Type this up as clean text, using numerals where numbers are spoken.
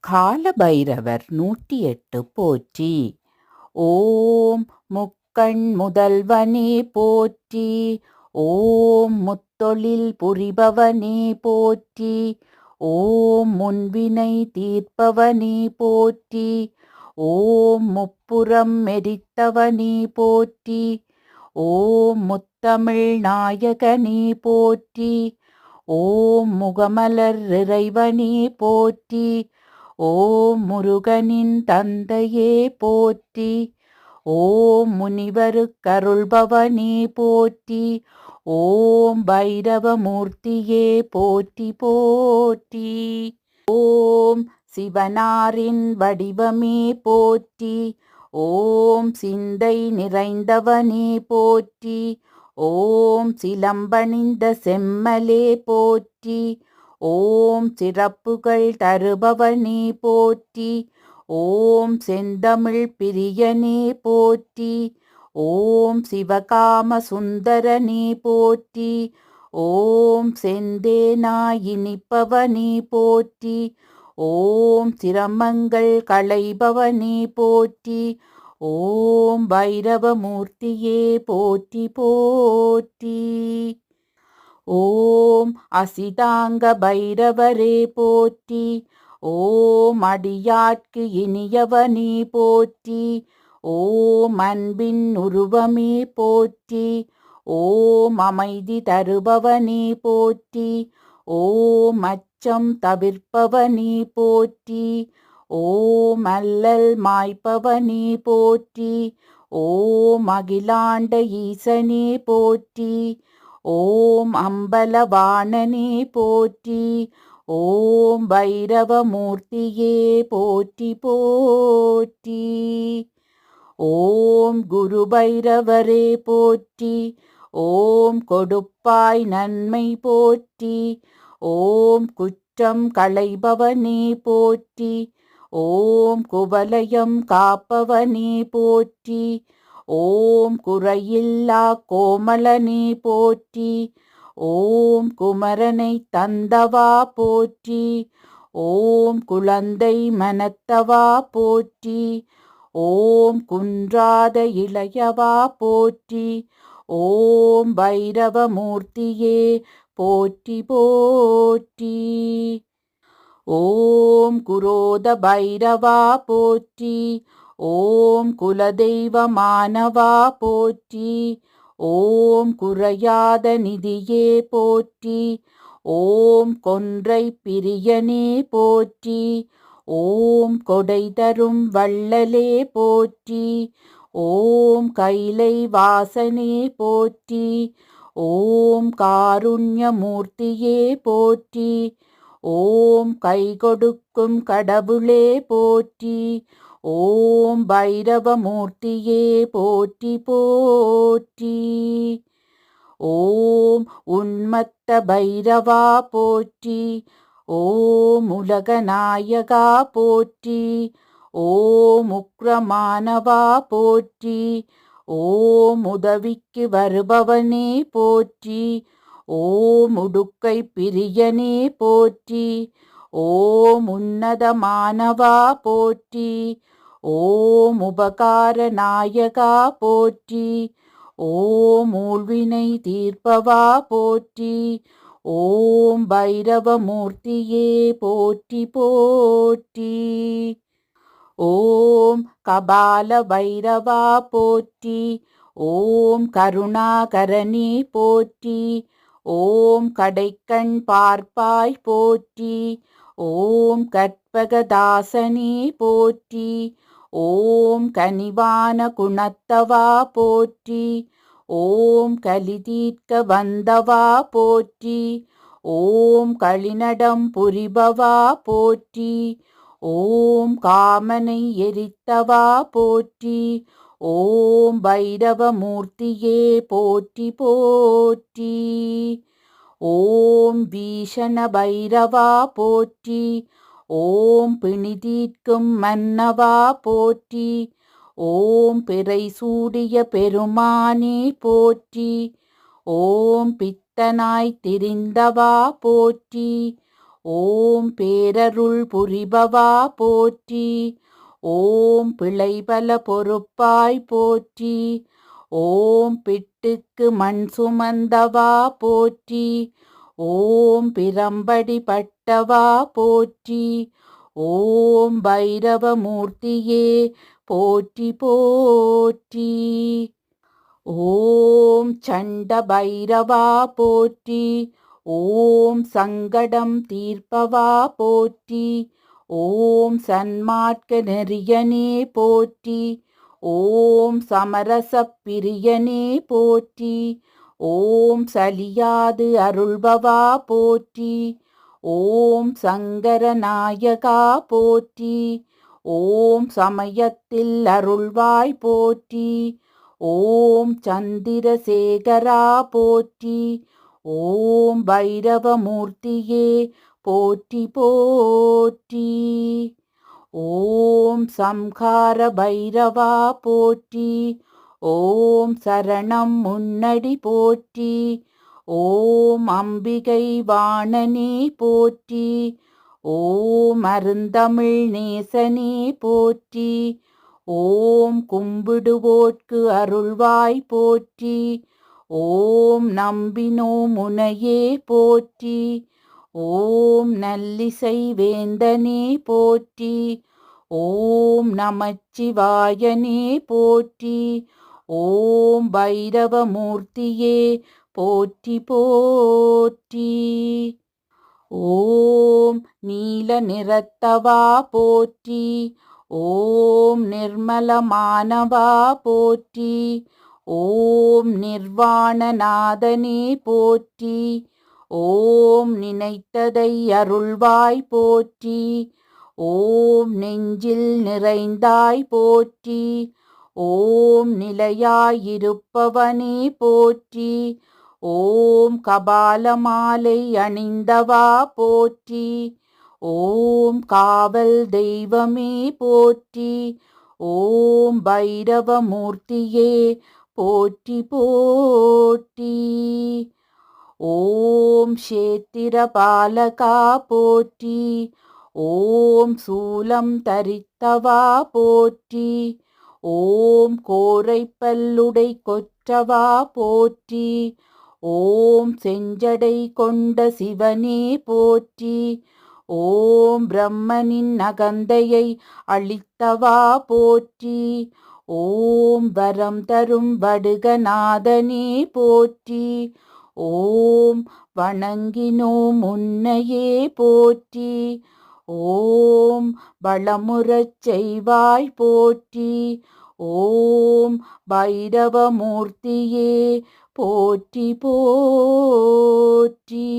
காலபைரவர் 108 போற்றி. ஓம் முக்கண் முதல்வனே போற்றி. ஓம் முத்தொழில் புரிபவனே போற்றி. ஓம் முன்வினை தீர்ப்பவனே போற்றி. ஓம் முப்புறம் மெரித்தவனே போற்றி. ஓம் முத்தமிழ் நாயகனே போற்றி. ஓம் முகமலர் இறைவனே போற்றி. ஓம் முருகனின் தந்தையே போற்றி. ஓம் முனிவருக்கருள்பவனே போற்றி. ஓம் பைரவமூர்த்தியே போற்றி போற்றி. ஓம் சிவனாரின் வடிவமே போற்றி. ஓம் சிந்தை நிறைந்தவனே போற்றி. ஓம் சிலம்பணிந்த செம்மலே போற்றி. ஓம் சிறப்புகள் தருபவனே போற்றி. ஓம் செந்தமிழ் பிரியனே போற்றி. ஓம் சிவகாம சுந்தரனே போற்றி. ஓம் செந்தேனாயினிப்பவனே போற்றி. ஓம் சிரமங்கள் களைபவனே போற்றி. ஓம் பைரவமூர்த்தியே போற்றி போற்றி. ஓம் அசிதாங்க பைரவரே போற்றி. ஓம் அடியாட்கு இனியவனே போற்றி. ஓம் அன்பின் உருவமே போற்றி. ஓம் அமைதி தருபவனே போற்றி. ஓம் அச்சம் தவிர்ப்பவனே போற்றி. ஓம் அல்லல் மாய்ப்பவனே போற்றி. ஓம் அகிலாண்ட ஈசனே போற்றி. ஓம் அம்பலவாணனே போற்றி. ஓம் பைரவமூர்த்தியே போற்றி போற்றி. ஓம் குரு பைரவரே போற்றி. ஓம் கொடுப்பாய் நன்மை போற்றி. ஓம் குற்றம் களைபவனே போற்றி. ஓம் குவலயம் காப்பவனே போற்றி. ஓம் குறையில்லா கோமளனே போற்றி. ஓம் குமரனை தந்தவா போற்றி. ஓம் குழந்தை மனத்தவா போற்றி. ஓம் குன்றாத இளையவா போற்றி. ஓம் பைரவமூர்த்தியே போற்றி போற்றி. ஓம் குரோத பைரவா போற்றி. ஓம் குலதெய்வமானவா போற்றி. ஓம் குறையாத நிதியே போற்றி. ஓம் கொன்றை பிரியனே போற்றி. ஓம் கொடை தரும் வள்ளலே போற்றி. ஓம் கைலை வாசனே போற்றி. ஓம் காருண்யமூர்த்தியே போற்றி. ஓம் கை கொடுக்கும் கடவுளே போற்றி. ஓம் பைரவமூர்த்தியே போற்றி போற்றி. ஓம் உன்மத்த பைரவா போற்றி. ஓம் உலகநாயகா போற்றி. ஓம் உக்ரமானவா போற்றி. ஓம் உதவிக்கு வருபவனே போற்றி. ஓம் உடுக்கை பிரியனே போற்றி. ஓம் உன்னதமானவா போற்றி. ஓம் உபகார நாயகா போற்றி. ஓம் ஊழ்வினை தீர்ப்பவா போற்றி. ஓம் பைரவமூர்த்தியே போற்றி போற்றி. ஓம் கபால பைரவா போற்றி. ஓம் கருணாகரனே போற்றி. ஓம் கடைக்கண் பார்ப்பாய் போற்றி. ஓம் கற்பகதாசனே போற்றி. ஓம் கனிவான குணத்தவா போற்றி. ஓம் கலிதீர்க்க வந்தவா போற்றி. ஓம் களிநடம் புரிபவா போற்றி. ஓம் காமனை எரித்தவா போற்றி. ஓம் பைரவமூர்த்தியே போற்றி போற்றி. ஓம் பீஷண பைரவா போற்றி. ஓம் பிணிதீர்க்கும் மன்னவா போற்றி. ஓம் பிறை சூடிய பெருமானே போற்றி. ஓம் பித்தனாய் திரிந்தவா போற்றி. ஓம் பேரருள் புரிபவா போற்றி. ஓம் பிழைபல பொறுப்பாய் போற்றி. ஓம் பிட்டுக்கு மண் சுமந்தவா போற்றி. ஓம் பிரம்படி பட்டவா போற்றி. ஓம் பைரவமூர்த்தியே போற்றி போற்றி. ஓம் சண்ட பைரவா போற்றி. ஓம் சங்கடம் தீர்ப்பவா போற்றி. ஓம் சன்மார்க்க நெறியனே போற்றி. ஓம் சமரச பிரியனே போற்றி. ஓம் சலியாது அருள்பவா போற்றி. ஓம் சங்கரநாயகா போற்றி. ஓம் சமயத்தில் அருள்வாய் போற்றி. ஓம் சந்திரசேகரா போற்றி. ஓம் பைரவமூர்த்தியே போற்றி போற்றி. ஓம் சம்ஹார பைரவா போற்றி. ஓம் சரணம் முன்னடி போற்றி. ஓம் அம்பிகை வாணனே போற்றி. ஓம் அருந்தமிழ் நேசனே போற்றி. ஓம் கும்பிடுவோர்க்கு அருள்வாய் போற்றி. ஓம் நம்பினோம் உனையே போற்றி. ஓம் நல்லிசை வேந்தனே போற்றி. ஓம் நமச்சிவாயனே போற்றி. ஓம் பைரவமூர்த்தியே போற்றி போற்றி. ஓம் நீல நிறத்தவா போற்றி. ஓம் நிர்மலமானவா போற்றி. ஓம் நிர்வாணநாதனே போற்றி. ஓம் நினைத்ததை அருள்வாய் போற்றி. ஓம் நெஞ்சில் நிறைந்தாய் போற்றி. ஓம் நிலையாயிருப்பவனே போற்றி. ஓம் கபாலமாலை அணிந்தவா போற்றி. ஓம் காவல் தெய்வமே போற்றி. ஓம் பைரவமூர்த்தியே போற்றி போற்றி. ஓம் க்ஷேத்திரபாலகா போற்றி. ஓம் சூலம் தரித்தவா போற்றி. ஓம் கோரைப்பல்லுடை கொற்றவா போற்றி. ஓம் செஞ்சடை கொண்ட சிவனே போற்றி. ஓம் பிரம்மனின் அகந்தையை அளித்தவா போற்றி. ஓம் வரம் தரும் வடுகநாதனே போற்றி. ஓம் வணங்கினோம் உன்னையே போற்றி. ஓம் வளமுறச் செய்வாய் போற்றி. ஓம் பைரவமூர்த்தியே போற்றி போற்றி.